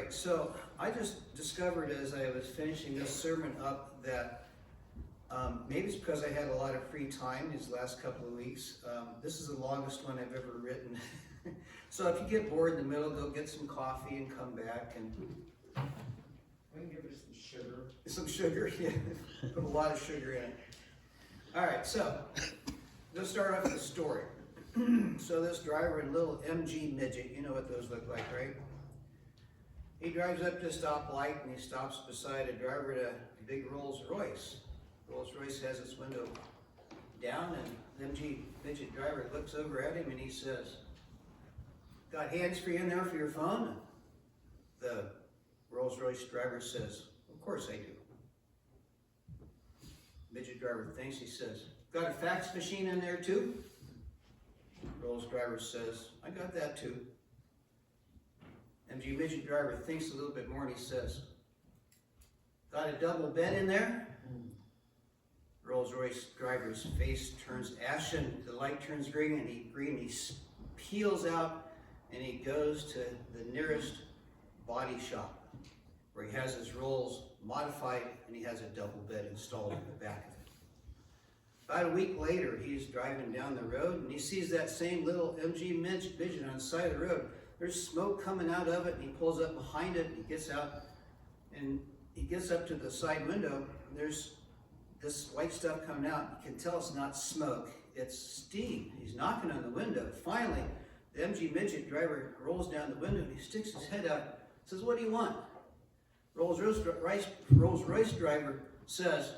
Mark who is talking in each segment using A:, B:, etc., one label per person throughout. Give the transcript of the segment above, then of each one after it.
A: right, so I just discovered as I was finishing this sermon up that maybe it's because I had a lot of free time these last couple of weeks. This is the longest one I've ever written. So if you get bored in the middle, go get some coffee and come back. And
B: I can give it some sugar.
A: some sugar, yeah. Put a lot of sugar in it. All right, so let's start off with the story. So this driver in little MG midget, you know what those look like, right? He drives up to a stoplight and he stops beside a driver at a big Rolls Royce. Rolls Royce has its window down, and the MG midget driver looks over at him and he says, "Got hands-free in there for your phone?" The Rolls Royce driver says, "Of course I do." Midget driver thinks, he says, "Got a fax machine in there too?" Rolls driver says, "I got that too." MG midget driver thinks a little bit more and he says, "Got a double bed in there?" Rolls Royce driver's face turns ashen, the light turns green, and he peels out and he goes to the nearest body shop where he has his Rolls modified and he has a double bed installed in the back of it. About a week later, he's driving down the road and he sees that same little MG midget on the side of the road. There's smoke coming out of it, and he pulls up behind it and he gets out and he gets up to the side window. And there's this white stuff coming out. You can tell it's not smoke, it's steam. He's knocking on the window. Finally, the MG midget driver rolls down the window and he sticks his head out, says, "What do you want?" Rolls Royce driver says,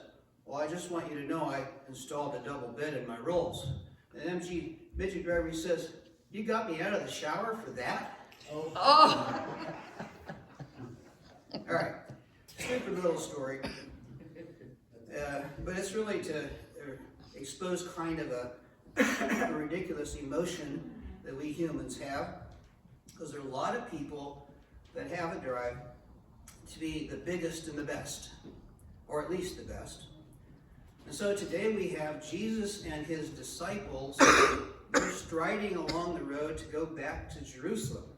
A: "Well, I just want you to know I installed a double bed in my Rolls." The MG midget driver says, "You got me out of the shower for that?"
B: Oh.
A: All right, stupid little story. But it's really to expose kind of a ridiculous emotion that we humans have, because there are a lot of people that have a drive to be the biggest and the best, or at least the best. And so today we have Jesus and his disciples. They're striding along the road to go back to Jerusalem.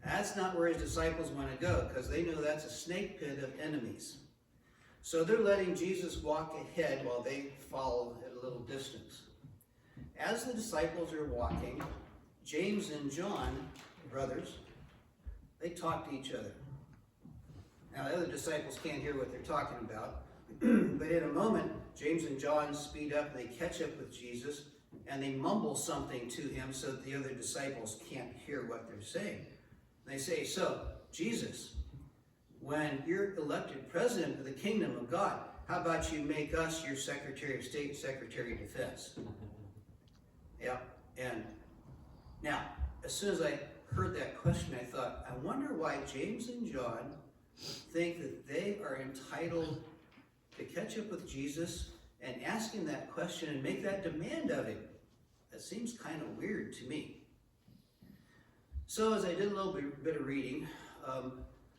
A: That's not where his disciples want to go, because they know that's a snake pit of enemies. So they're letting Jesus walk ahead while they follow at a little distance. As the disciples are walking, James and John, brothers, they talk to each other. Now the other disciples can't hear what they're talking about, but in a moment, James and John speed up, and they catch up with Jesus, and they mumble something to him so that the other disciples can't hear what they're saying. And they say, "So, Jesus, when you're elected president of the kingdom of God, how about you make us your Secretary of State, Secretary of Defense?" Yeah, and now, as soon as I heard that question, I thought, I wonder why James and John think that they are entitled to catch up with Jesus and ask him that question and make that demand of him. That seems kind of weird to me. So as I did a little bit of reading,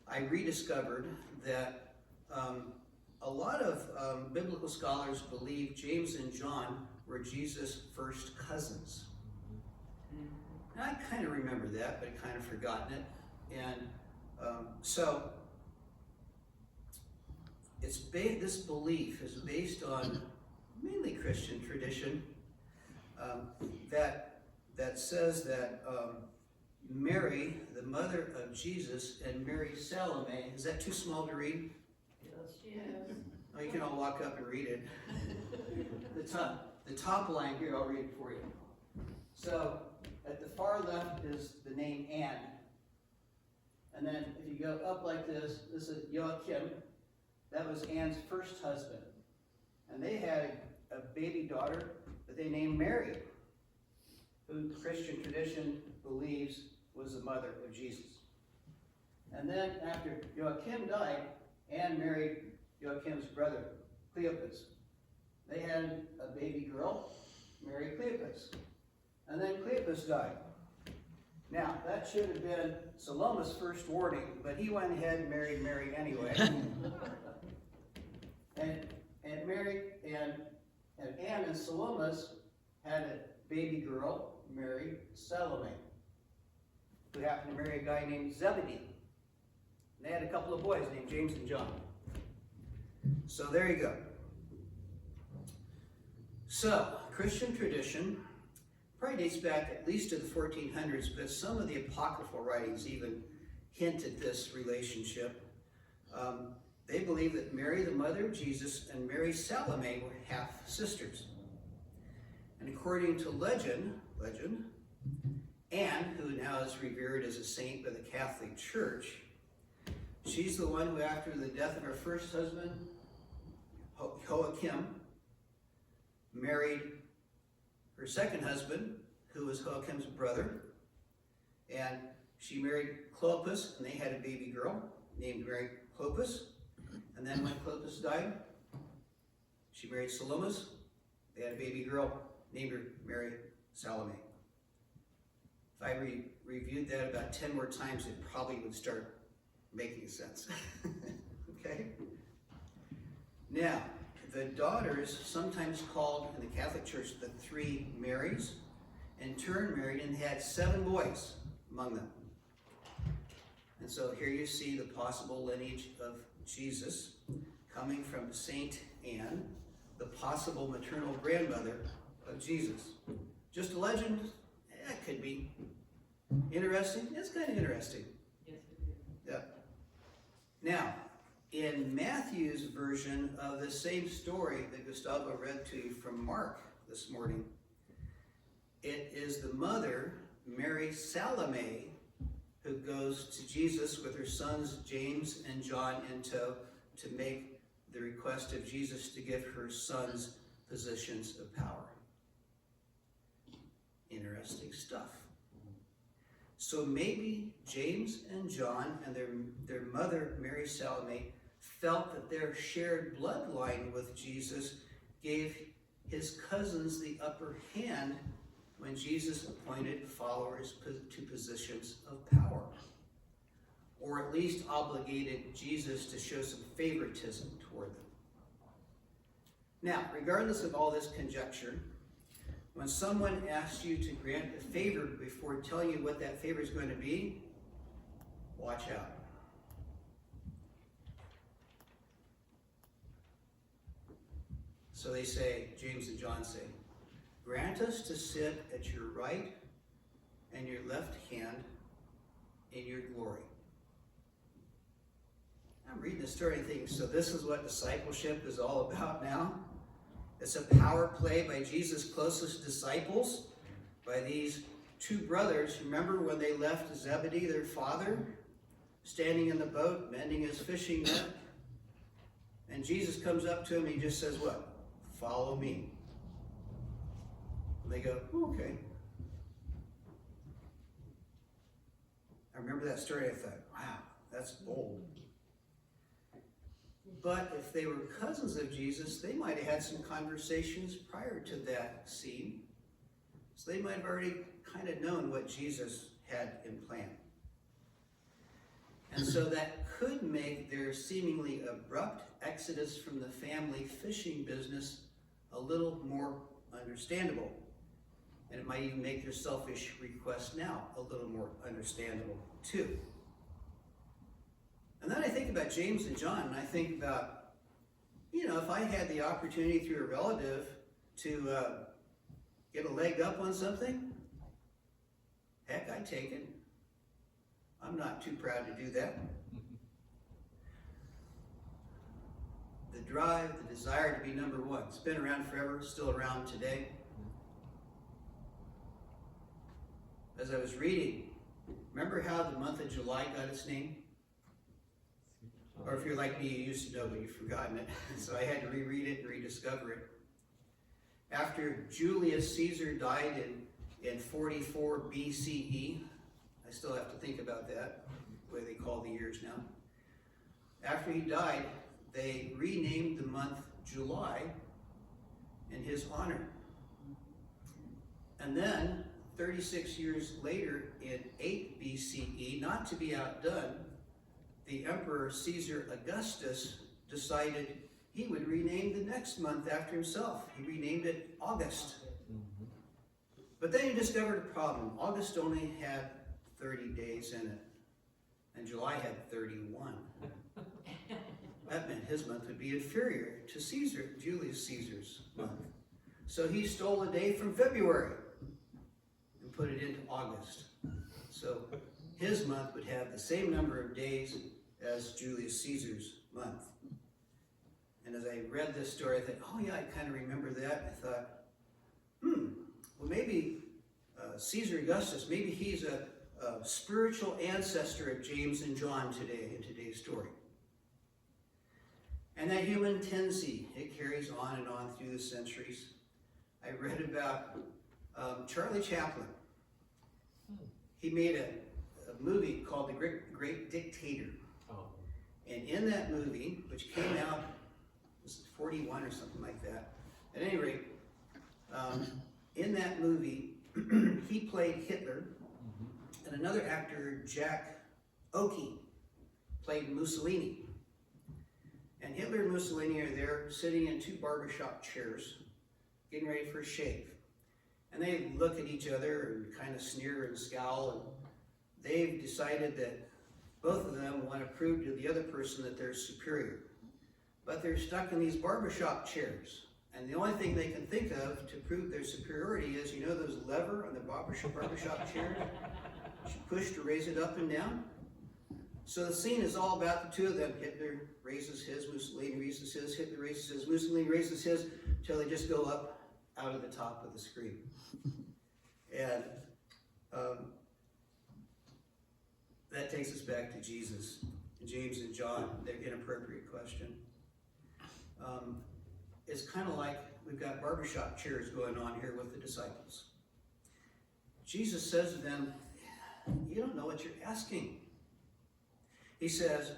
A: I rediscovered that a lot of biblical scholars believe James and John were Jesus' first cousins. And I kind of remember that, but I kind of forgotten it. And so this belief is based on mainly Christian tradition that says that Mary, the mother of Jesus, and Mary Salome, is that too small to read?
C: Yes.
A: Oh, you can all walk up and read it. The top line here, I'll read it for you. So, at the far left is the name Anne. And then if you go up like this is Joachim. That was Anne's first husband. And they had a baby daughter that they named Mary, who Christian tradition believes was the mother of Jesus. And then after Joachim died, Anne married Joachim's brother, Cleopas. They had a baby girl, Mary Cleopas. And then Cleopas died. Now, that should have been Salome's first warning, but he went ahead and married Mary anyway. and Mary and Anne and Salome's had a baby girl, Mary Salome, who happened to marry a guy named Zebedee. And they had a couple of boys named James and John. So there you go. So, Christian tradition probably dates back at least to the 1400s, but some of the apocryphal writings even hint at this relationship. They believe that Mary, the mother of Jesus, and Mary Salome were half-sisters. And according to legend, Anne, who now is revered as a saint by the Catholic Church, she's the one who, after the death of her first husband, Joachim, married her second husband, who was Joachim's brother, and she married Clopas, and they had a baby girl named Mary Clopas. And then when Clopas died, she married Salomas. They had a baby girl named her Mary Salome. If I reviewed that about 10 more times, it probably would start making sense. Okay? Now, the daughters, sometimes called in the Catholic Church the three Marys, in turn married and had 7 boys among them. And so here you see the possible lineage of Jesus coming from Saint Anne, the possible maternal grandmother of Jesus. Just a legend? It could be. Interesting? It's kind of interesting.
C: Yes, it is.
A: Yeah. Now, in Matthew's version of the same story that Gustavo read to you from Mark this morning, it is the mother, Mary Salome, who goes to Jesus with her sons James and John in tow to make the request of Jesus to give her sons positions of power. Interesting stuff. So maybe James and John and their mother, Mary Salome, felt that their shared bloodline with Jesus gave his cousins the upper hand when Jesus appointed followers to positions of power, or at least obligated Jesus to show some favoritism toward them. Now, regardless of all this conjecture, when someone asks you to grant a favor before telling you what that favor is going to be, watch out. So they say, James and John say, grant us to sit at your right and your left hand in your glory. I'm reading the story and thinking, so this is what discipleship is all about now? It's a power play by Jesus' closest disciples, by these 2 brothers. Remember when they left Zebedee, their father, standing in the boat, mending his fishing net? And Jesus comes up to him and he just says what? Follow me. And they go, oh, okay. I remember that story. I thought, wow, that's bold. But if they were cousins of Jesus, they might have had some conversations prior to that scene. So they might have already kind of known what Jesus had in plan. And so that could make their seemingly abrupt exodus from the family fishing business a little more understandable. And it might even make their selfish request now a little more understandable too. And then I think about James and John, and I think about, if I had the opportunity through a relative to get a leg up on something, heck, I'd take it. I'm not too proud to do that. The drive, the desire to be number one. It's been around forever, still around today. As I was reading, remember how the month of July got its name? Or if you're like me, you used to know, but you've forgotten it. So I had to reread it and rediscover it. After Julius Caesar died in 44 BCE, I still have to think about that, the way they call the years now. After he died, they renamed the month July in his honor. And then, 36 years later, in 8 BCE, not to be outdone, the Emperor Caesar Augustus decided he would rename the next month after himself. He renamed it August. But then he discovered a problem. August only had 30 days in it. and July had 31. That meant his month would be inferior to Julius Caesar's month. So he stole a day from February and put it into August. So his month would have the same number of days as Julius Caesar's month. And as I read this story, I thought, oh yeah, I kind of remember that. I thought, well maybe Caesar Augustus, maybe he's a spiritual ancestor of James and John today in today's story. And that human tendency, it carries on and on through the centuries. I read about Charlie Chaplin. He made a movie called The Great Dictator.
B: Oh.
A: And in that movie, which came out, was it 41 or something like that. At any rate, in that movie, he played Hitler, and another actor, Jack Oakey, played Mussolini. And Hitler and Mussolini are there sitting in two barbershop chairs, getting ready for a shave. And they look at each other and kind of sneer and scowl, and they've decided that both of them want to prove to the other person that they're superior. But they're stuck in these barbershop chairs. And the only thing they can think of to prove their superiority is, you know those lever on the barbershop chairs? You push to raise it up and down. So the scene is all about the two of them. Hitler raises his, Mussolini raises his, Hitler raises his, Mussolini raises his, until they just go up out of the top of the screen. And that takes us back to Jesus, James and John, their inappropriate question. It's kind of like we've got barbershop chairs going on here with the disciples. Jesus says to them, you don't know what you're asking. He says,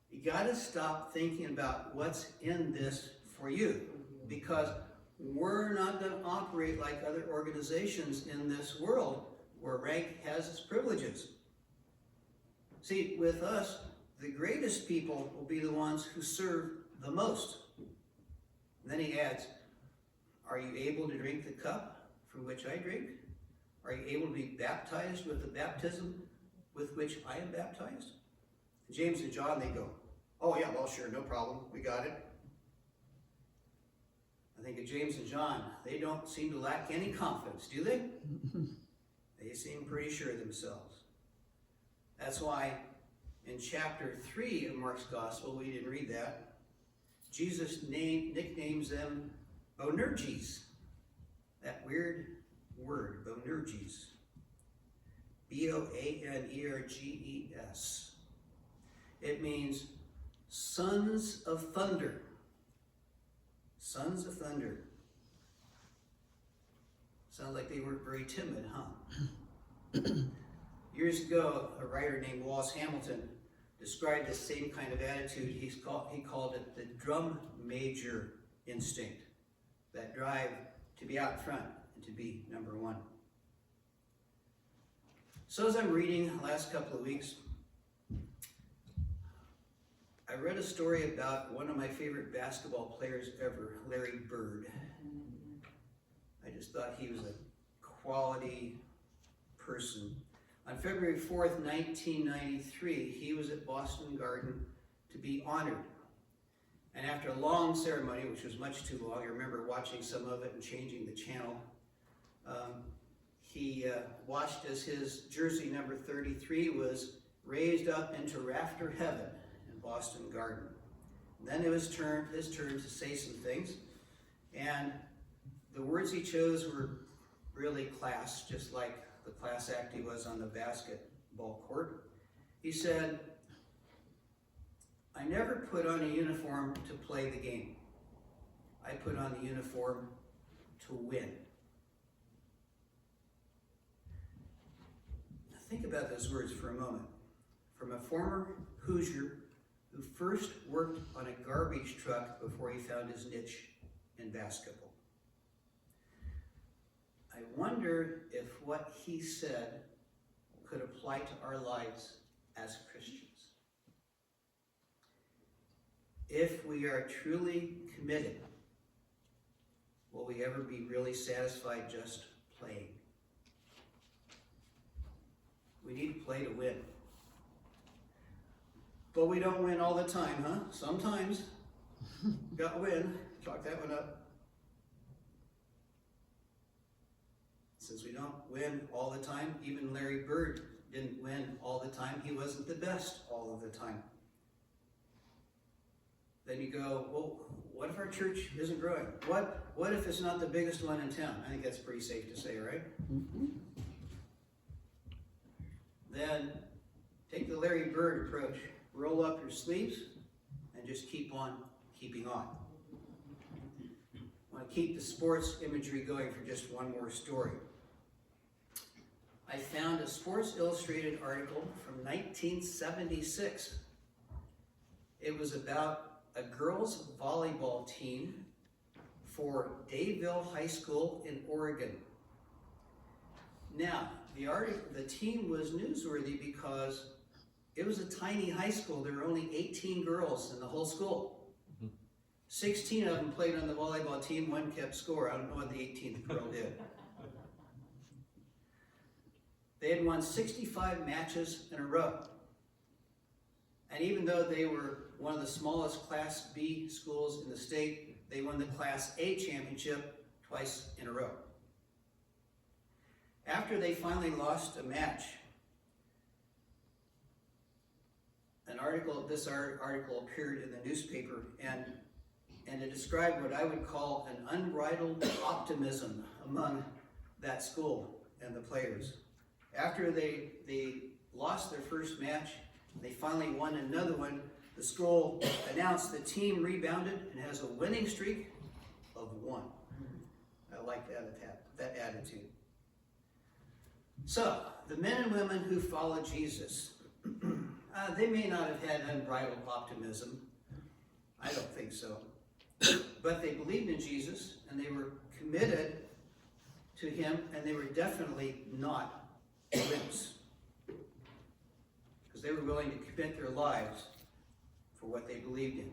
A: you got to stop thinking about what's in this for you, because we're not going to operate like other organizations in this world where rank has its privileges. See, with us, the greatest people will be the ones who serve the most. And then he adds, are you able to drink the cup from which I drink? Are you able to be baptized with the baptism with which I am baptized? And James and John, they go, oh yeah, well sure, no problem, we got it. I think of James and John, they don't seem to lack any confidence, do they? They seem pretty sure of themselves. That's why in chapter 3 of Mark's Gospel, we didn't read that, Jesus nicknames them Boanerges. That weird word, Boanerges. B-O-A-N-E-R-G-E-S. It means sons of thunder. Sons of thunder. Sounds like they weren't very timid, huh? Years ago, a writer named Wallace Hamilton described the same kind of attitude. He called it the drum major instinct, that drive to be out front and to be number one. So as I'm reading the last couple of weeks, I read a story about one of my favorite basketball players ever, Larry Bird. I just thought he was a quality person. On February 4th, 1993, he was at Boston Garden to be honored. And after a long ceremony, which was much too long, I remember watching some of it and changing the channel, he watched as his jersey number 33 was raised up into rafter heaven in Boston Garden. And then it was his turn to say some things. And the words he chose were really class, just like the class act he was on the basketball court. He said, I never put on a uniform to play the game. I put on the uniform to win. Now think about those words for a moment. From a former Hoosier who first worked on a garbage truck before he found his niche in basketball. I wonder if what he said could apply to our lives as Christians. If we are truly committed, will we ever be really satisfied just playing? We need to play to win. But we don't win all the time, huh? Sometimes. Got to win. Chalk that one up. Since we don't win all the time, even Larry Bird didn't win all the time. He wasn't the best all of the time. Then you go, well, what if our church isn't growing? What if it's not the biggest one in town? I think that's pretty safe to say, right? Mm-hmm. Then take the Larry Bird approach. Roll up your sleeves and just keep on keeping on. I want to keep the sports imagery going for just one more story. I found a Sports Illustrated article from 1976. It was about a girls' volleyball team for Dayville High School in Oregon. Now, the team was newsworthy because it was a tiny high school. There were only 18 girls in the whole school. 16 of them played on the volleyball team, one kept score. I don't know what the 18th girl did. They had won 65 matches in a row. And even though they were one of the smallest Class B schools in the state, they won the Class A championship twice in a row. After they finally lost a match, this article appeared in the newspaper, and it described what I would call an unbridled optimism among that school and the players. After they lost their first match, they finally won another one. The school announced the team rebounded and has a winning streak of 1. I like that attitude. So, the men and women who follow Jesus, they may not have had unbridled optimism. I don't think so. But they believed in Jesus, and they were committed to him, and they were definitely not wimps. Because they were willing to commit their lives for what they believed in.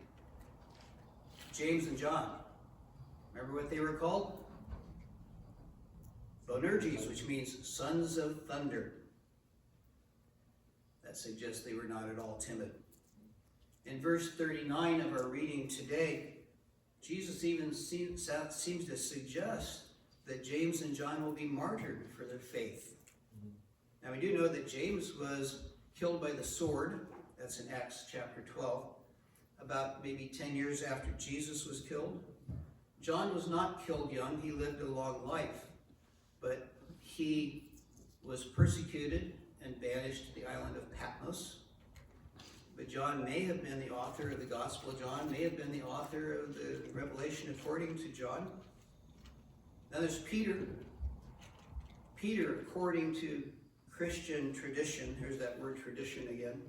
A: James and John, remember what they were called? Boanerges, which means sons of thunder. That suggests they were not at all timid. In verse 39 of our reading today, Jesus even seems to suggest that James and John will be martyred for their faith. Now we do know that James was killed by the sword. That's in Acts chapter 12, about maybe 10 years after Jesus was killed. John was not killed young. He lived a long life. But he was persecuted and banished to the island of Patmos. But John may have been the author of the Gospel of John, may have been the author of the Revelation according to John. Now there's Peter. Peter, according to Christian tradition, here's that word tradition again,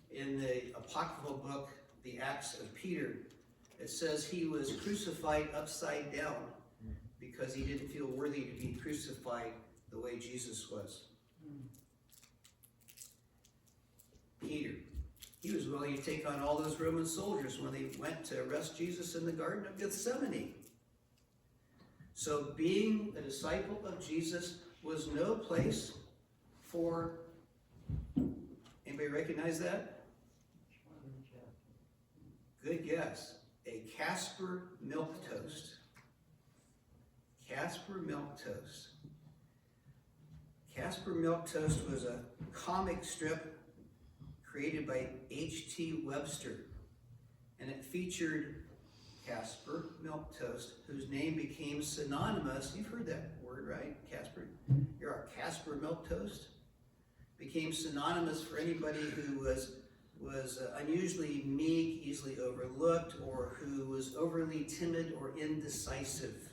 A: in the apocryphal book, the Acts of Peter, it says he was crucified upside down because he didn't feel worthy to be crucified the way Jesus was. Peter, he was willing to take on all those Roman soldiers when they went to arrest Jesus in the Garden of Gethsemane. So being a disciple of Jesus was no place for, anybody recognize that? Good guess. A Casper milk toast. Casper milk toast. Casper milk toast was a comic strip created by H.T. Webster, and it featured Casper milk toast, whose name became synonymous. You've heard that word, right? Casper. You're our Casper milk toast. Became synonymous for anybody who was unusually meek, easily overlooked, or who was overly timid or indecisive.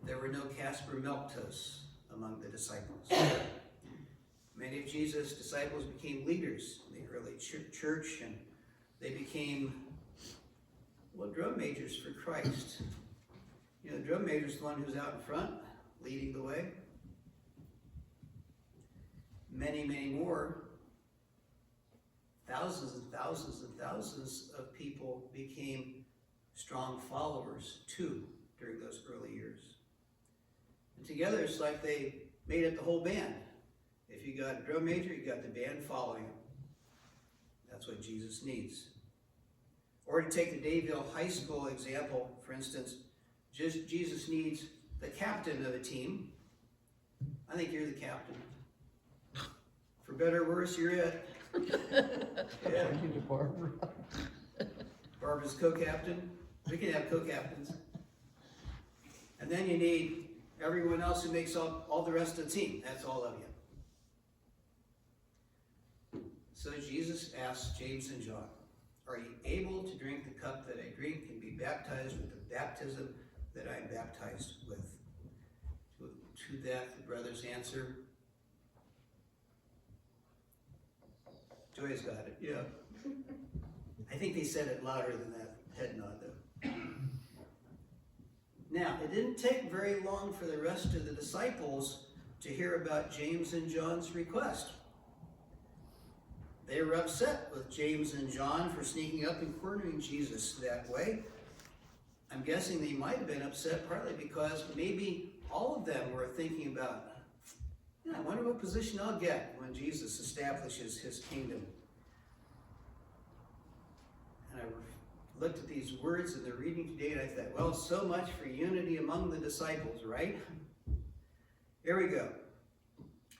A: There were no Casper milk toasts among the disciples. Many of Jesus' disciples became leaders in the early church, and they became, drum majors for Christ. You know, the drum major is the one who's out in front, leading the way. Many, many more, thousands and thousands and thousands of people became strong followers too during those early years. And together it's like they made up the whole band. If you got a drum major, you got the band following him. That's what Jesus needs. Or to take the Dayville High School example, for instance, Jesus needs the captain of a team. I think you're the captain. For better or worse, you're it. Yeah.
C: Barbara.
A: Barbara's co-captain. We can have co-captains. And then you need everyone else who makes up all the rest of the team. That's all of you. So Jesus asked James and John, are you able to drink the cup that I drink and be baptized with the baptism that I am baptized with? To that the brothers answer, Joy's got it, yeah. I think they said it louder than that head nod though. Now, it didn't take very long for the rest of the disciples to hear about James and John's request. They were upset with James and John for sneaking up and cornering Jesus that way. I'm guessing they might have been upset partly because maybe all of them were thinking about, I wonder what position I'll get when Jesus establishes his kingdom. And I looked at these words in the reading today and I thought, well, so much for unity among the disciples, right? Here we go.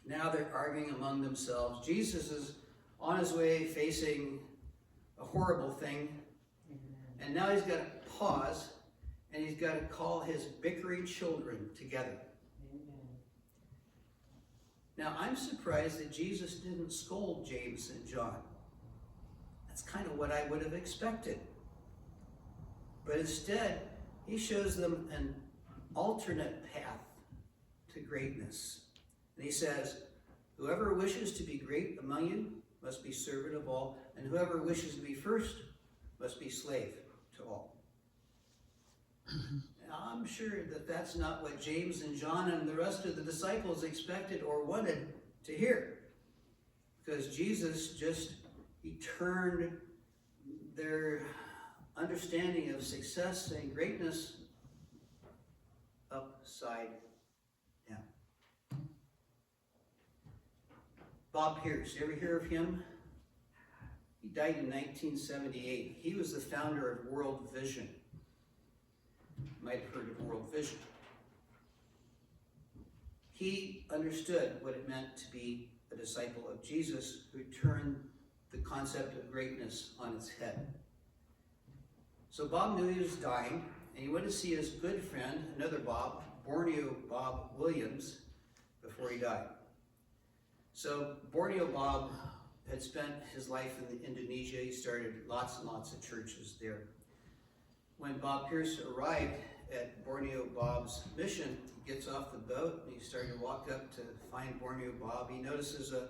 A: Now they're arguing among themselves. Jesus is on his way facing a horrible thing. And now he's got to pause and he's got to call his bickering children together. Now, I'm surprised that Jesus didn't scold James and John. That's kind of what I would have expected. But instead, he shows them an alternate path to greatness. And he says, whoever wishes to be great among you must be servant of all, and whoever wishes to be first must be slave to all. Now, I'm sure that that's not what James and John and the rest of the disciples expected or wanted to hear. Because Jesus he turned their understanding of success and greatness upside down. Bob Pierce, you ever hear of him? He died in 1978. He was the founder of World Vision. You might have heard of World Vision. He understood what it meant to be a disciple of Jesus who turned the concept of greatness on its head. So Bob knew he was dying, and he went to see his good friend, another Bob, Borneo Bob Williams, before he died. So Borneo Bob had spent his life in Indonesia. He started lots and lots of churches there. When Bob Pierce arrived at Borneo Bob's mission, he gets off the boat and he's starting to walk up to find Borneo Bob. He notices a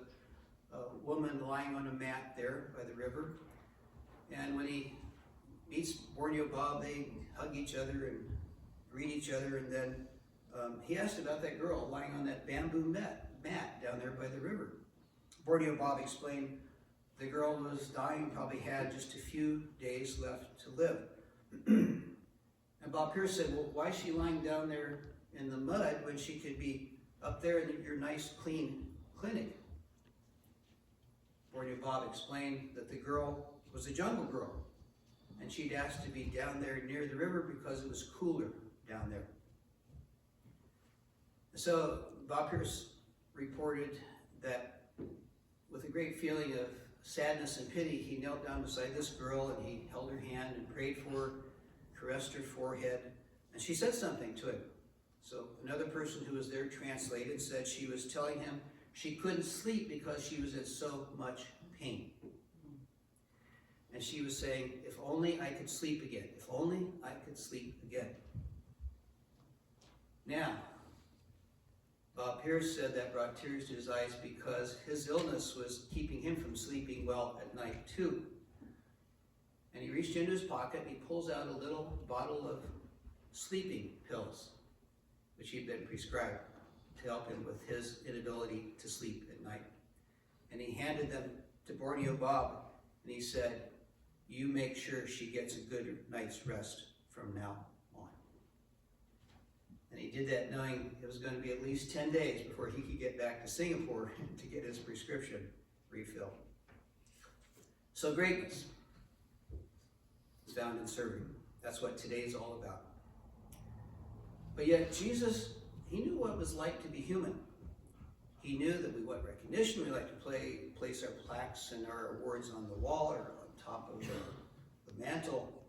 A: woman lying on a mat there by the river. And when he meets Borneo Bob, they hug each other and greet each other. And then he asked about that girl lying on that bamboo mat down there by the river. Borneo Bob explained the girl was dying, probably had just a few days left to live. And Bob Pierce said, well, why is she lying down there in the mud when she could be up there in your nice, clean clinic? Borneo Bob explained that the girl was a jungle girl, and she'd asked to be down there near the river because it was cooler down there. So Bob Pierce reported that with a great feeling of sadness and pity, he knelt down beside this girl and he held her hand and prayed for her, caressed her forehead, and she said something to him. So another person who was there translated said she was telling him she couldn't sleep because she was in so much pain. And she was saying, if only I could sleep again. If only I could sleep again. Now, Bob Pierce said that brought tears to his eyes because his illness was keeping him from sleeping well at night too. And he reached into his pocket and he pulls out a little bottle of sleeping pills, which he'd been prescribed to help him with his inability to sleep at night. And he handed them to Borneo Bob and he said, you make sure she gets a good night's rest from now on. And he did that knowing it was going to be at least 10 days before he could get back to Singapore to get his prescription refilled. So greatness is found in serving. That's what today's all about. But yet Jesus, he knew what it was like to be human. He knew that we want recognition. We like to place our plaques and our awards on the wall or on top of the mantle.